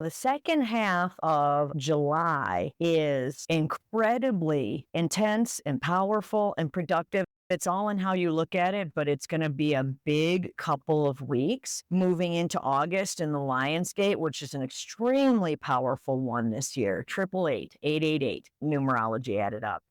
The second half of July is incredibly intense and powerful and productive. It's all in how you look at it, but it's going to be a big couple of weeks moving into August in the Lionsgate, which is an extremely powerful one this year. 888, 888, numerology added up.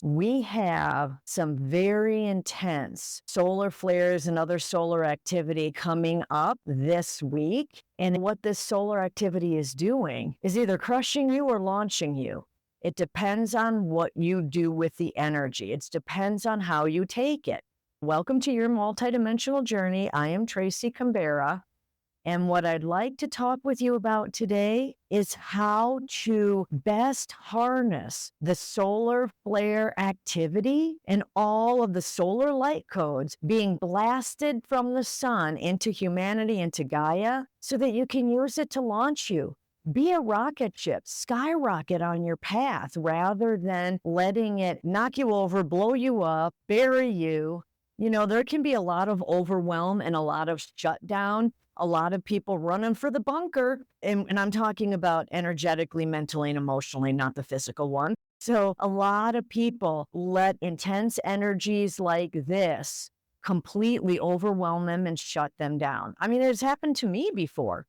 We have some very intense solar flares and other solar activity coming up this week. And what this solar activity is doing is either crushing you or launching you. It depends on what you do with the energy. It depends on how you take it. Welcome to your multidimensional journey. I am Tracy Canberra. And what I'd like to talk with you about today is how to best harness the solar flare activity and all of the solar light codes being blasted from the sun into humanity, into Gaia, so that you can use it to launch you. Be a rocket ship, skyrocket on your path rather than letting it knock you over, blow you up, bury you. You know, there can be a lot of overwhelm and a lot of shutdown. A lot of people running for the bunker. And I'm talking about energetically, mentally, and emotionally, not the physical one. So a lot of people let intense energies like this completely overwhelm them and shut them down. I mean, it's happened to me before.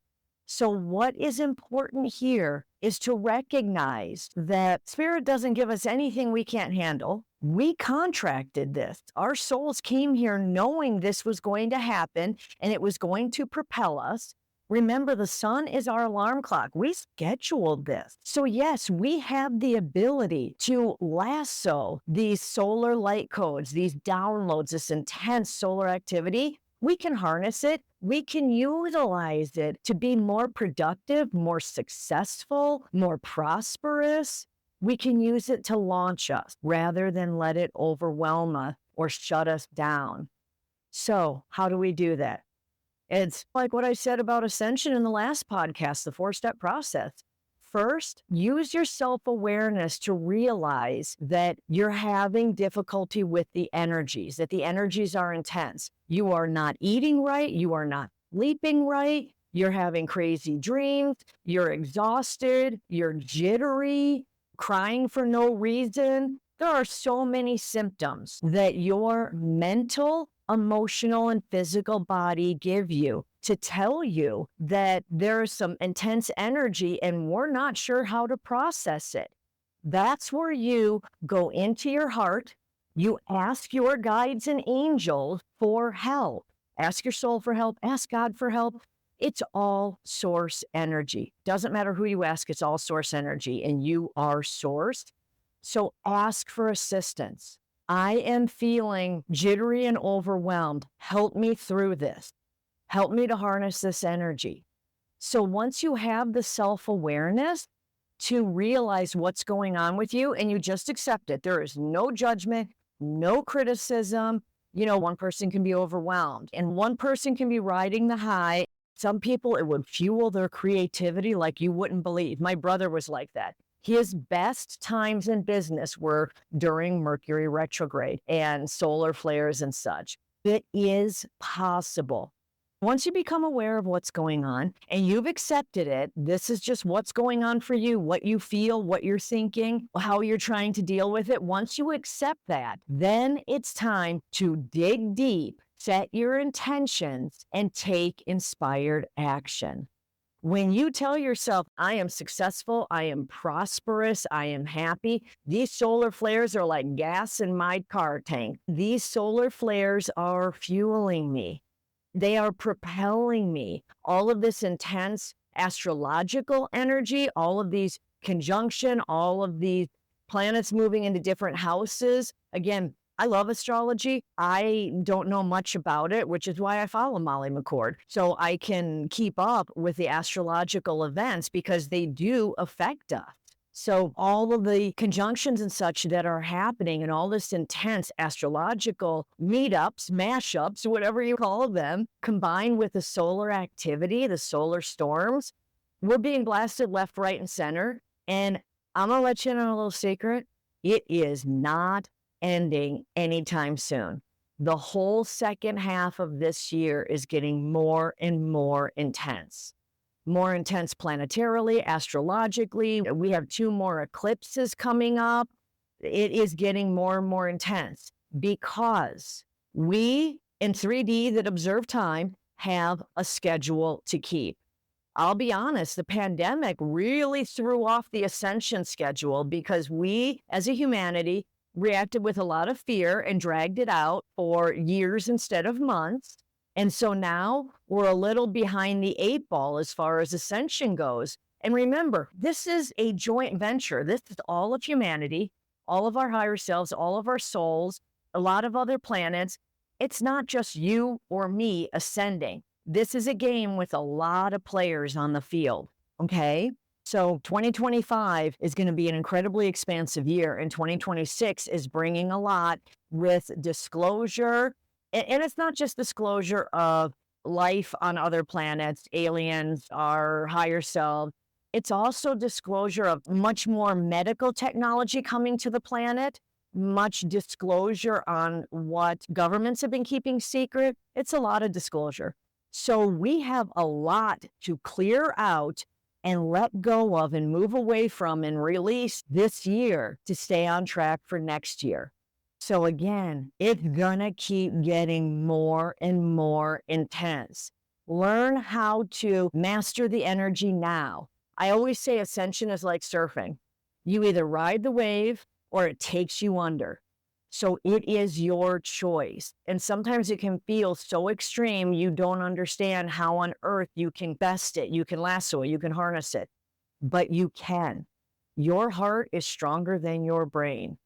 So what is important here is to recognize that Spirit doesn't give us anything we can't handle. We contracted this. Our souls came here knowing this was going to happen and it was going to propel us. Remember, the sun is our alarm clock. We scheduled this. So yes, we have the ability to lasso these solar light codes, these downloads, this intense solar activity. We can harness it. We can utilize it to be more productive, more successful, more prosperous. We can use it to launch us rather than let it overwhelm us or shut us down. So how do we do that? It's like what I said about Ascension in the last podcast, the 4-step process. First, use your self-awareness to realize that you're having difficulty with the energies, that the energies are intense. You are not eating right. You are not sleeping right. You're having crazy dreams. You're exhausted. You're jittery, crying for no reason. There are so many symptoms that your mental, emotional, and physical body give you to tell you that there's some intense energy and we're not sure how to process it. That's where you go into your heart. You ask your guides and angels for help. Ask your soul for help. Ask God for help. It's all source energy. Doesn't matter who you ask, it's all source energy, and you are source. So ask for assistance. I am feeling jittery and overwhelmed. Help me through this. Help me to harness this energy. So once you have the self-awareness to realize what's going on with you and you just accept it, there is no judgment, no criticism. You know, one person can be overwhelmed and one person can be riding the high. Some people, it would fuel their creativity like you wouldn't believe. My brother was like that. His best times in business were during Mercury retrograde and solar flares and such. It is possible. Once you become aware of what's going on and you've accepted it, this is just what's going on for you, what you feel, what you're thinking, how you're trying to deal with it. Once you accept that, then it's time to dig deep, set your intentions, and take inspired action. When you tell yourself, I am successful, I am prosperous, I am happy, these solar flares are like gas in my car tank. These solar flares are fueling me. They are propelling me. All of this intense astrological energy, all of these conjunction, all of these planets moving into different houses. Again, I love astrology. I don't know much about it, which is why I follow Molly McCord. So I can keep up with the astrological events because they do affect us. So all of the conjunctions and such that are happening and all this intense astrological meetups, mashups, whatever you call them, combined with the solar activity, the solar storms, we're being blasted left, right, and center. And I'm going to let you in on a little secret. It is not ending anytime soon. The whole second half of this year is getting more and more intense. more intense planetarily, astrologically. We have 2 more eclipses coming up. It is getting more and more intense because we in 3D that observe time have a schedule to keep. I'll be honest, the pandemic really threw off the Ascension schedule because we, as a humanity, reacted with a lot of fear and dragged it out for years instead of months. And so now we're a little behind the 8 ball as far as Ascension goes. And remember, this is a joint venture. This is all of humanity, all of our higher selves, all of our souls, a lot of other planets. It's not just you or me ascending. This is a game with a lot of players on the field, okay? So 2025 is going to be an incredibly expansive year, and 2026 is bringing a lot with disclosure. And it's not just disclosure of life on other planets, aliens, our higher self. It's also disclosure of much more medical technology coming to the planet, much disclosure on what governments have been keeping secret. It's a lot of disclosure. So we have a lot to clear out and let go of and move away from and release this year to stay on track for next year. So again, it's gonna keep getting more and more intense. Learn how to master the energy now. I always say Ascension is like surfing. You either ride the wave or it takes you under. So it is your choice. And sometimes it can feel so extreme, you don't understand how on earth you can best it, you can lasso it, you can harness it. But you can. Your heart is stronger than your brain.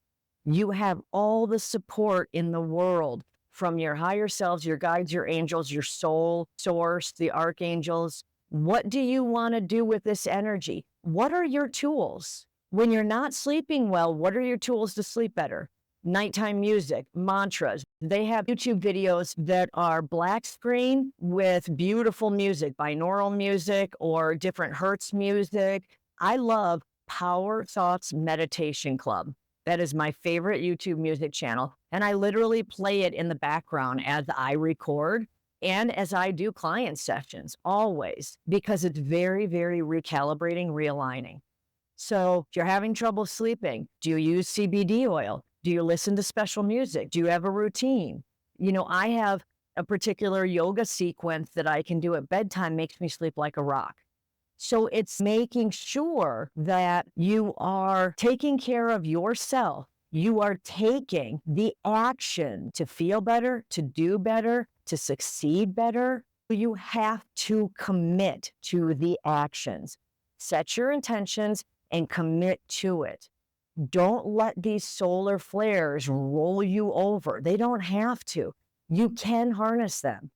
You have all the support in the world from your higher selves, your guides, your angels, your soul, source, the archangels. What do you want to do with this energy? What are your tools? When you're not sleeping well, what are your tools to sleep better? Nighttime music, mantras. They have YouTube videos that are black screen with beautiful music, binaural music or different hertz music. I love Power Thoughts Meditation Club. That is my favorite YouTube music channel. And I literally play it in the background as I record and as I do client sessions, always, because it's very, very recalibrating, realigning. So if you're having trouble sleeping, do you use CBD oil? Do you listen to special music? Do you have a routine? You know, I have a particular yoga sequence that I can do at bedtime, makes me sleep like a rock. So it's making sure that you are taking care of yourself. You are taking the action to feel better, to do better, to succeed better. You have to commit to the actions. Set your intentions and commit to it. Don't let these solar flares roll you over. They don't have to. You can harness them.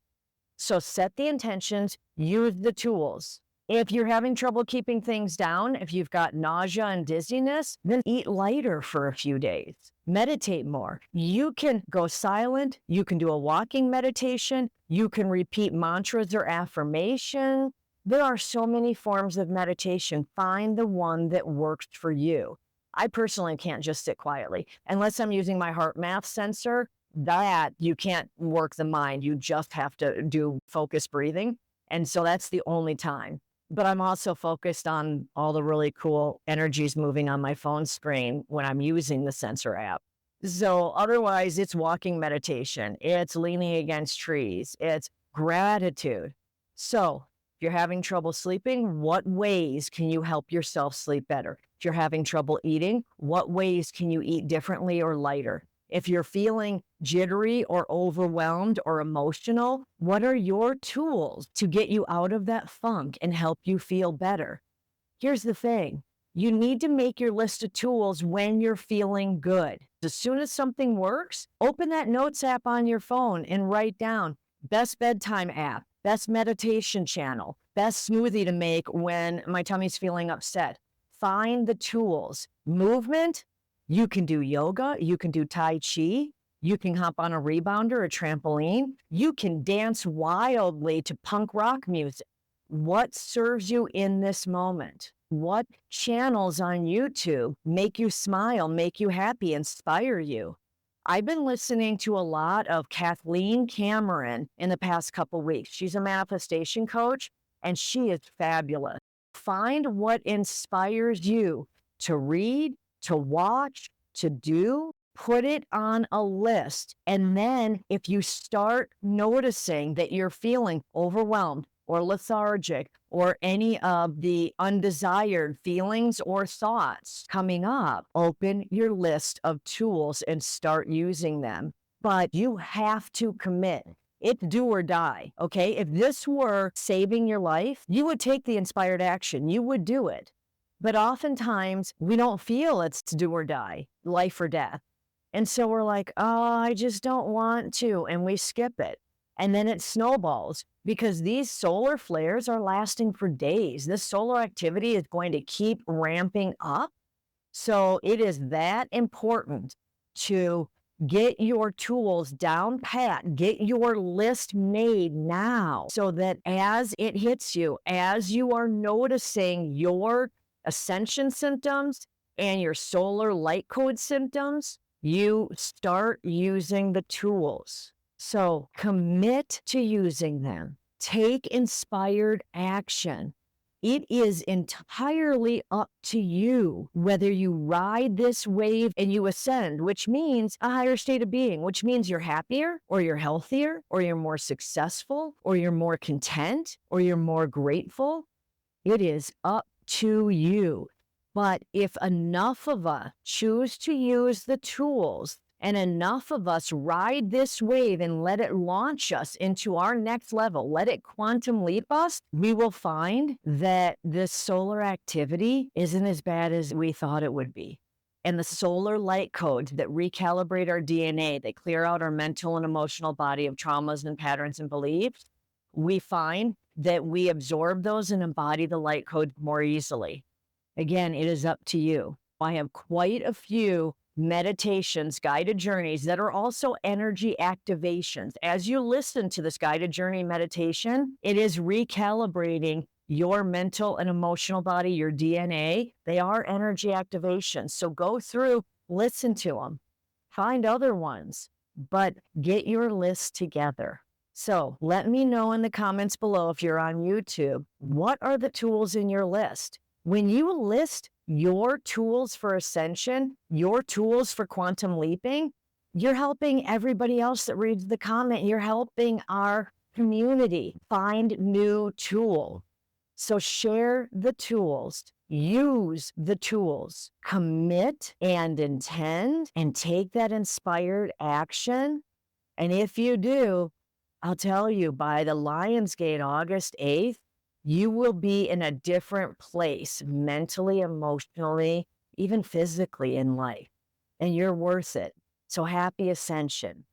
So set the intentions, use the tools. If you're having trouble keeping things down, if you've got nausea and dizziness, then eat lighter for a few days. Meditate more. You can go silent. You can do a walking meditation. You can repeat mantras or affirmation. There are so many forms of meditation. Find the one that works for you. I personally can't just sit quietly. Unless I'm using my heart math sensor, that you can't work the mind. You just have to do focused breathing. And so that's the only time. But I'm also focused on all the really cool energies moving on my phone screen when I'm using the sensor app. So otherwise, it's walking meditation. It's leaning against trees. It's gratitude. So if you're having trouble sleeping, what ways can you help yourself sleep better? If you're having trouble eating, what ways can you eat differently or lighter? If you're feeling jittery or overwhelmed or emotional, what are your tools to get you out of that funk and help you feel better? Here's the thing. You need to make your list of tools when you're feeling good. As soon as something works, open that notes app on your phone and write down best bedtime app, best meditation channel, best smoothie to make when my tummy's feeling upset. Find the tools. Movement, you can do yoga, you can do Tai Chi, you can hop on a rebounder, a trampoline, you can dance wildly to punk rock music. What serves you in this moment? What channels on YouTube make you smile, make you happy, inspire you? I've been listening to a lot of Kathleen Cameron in the past couple weeks. She's a manifestation coach, and she is fabulous. Find what inspires you to read, to watch, to do. Put it on a list. And then if you start noticing that you're feeling overwhelmed or lethargic or any of the undesired feelings or thoughts coming up, open your list of tools and start using them. But you have to commit. It's do or die, okay? If this were saving your life, you would take the inspired action. You would do it. But oftentimes, we don't feel it's do or die, life or death. And so we're like, oh, I just don't want to. And we skip it. And then it snowballs because these solar flares are lasting for days. This solar activity is going to keep ramping up. So it is that important to get your tools down pat, get your list made now so that as it hits you, as you are noticing your ascension symptoms and your solar light code symptoms, you start using the tools. So commit to using them. Take inspired action. It is entirely up to you whether you ride this wave and you ascend, which means a higher state of being, which means you're happier or you're healthier or you're more successful or you're more content or you're more grateful. It is up to you. But if enough of us choose to use the tools and enough of us ride this wave and let it launch us into our next level, let it quantum leap us, we will find that this solar activity isn't as bad as we thought it would be. And the solar light codes that recalibrate our DNA, they clear out our mental and emotional body of traumas and patterns and beliefs, we find that we absorb those and embody the light code more easily. Again, it is up to you. I have quite a few meditations, guided journeys that are also energy activations. As you listen to this guided journey meditation, it is recalibrating your mental and emotional body, your DNA. They are energy activations. So go through, listen to them, find other ones, but get your list together. So let me know in the comments below if you're on YouTube, what are the tools in your list? When you list your tools for ascension, your tools for quantum leaping, you're helping everybody else that reads the comment. You're helping our community find new tools. So share the tools, use the tools, commit and intend, and take that inspired action. And if you do, I'll tell you, by the Lionsgate, August 8th, you will be in a different place mentally, emotionally, even physically in life. And you're worth it. So happy ascension.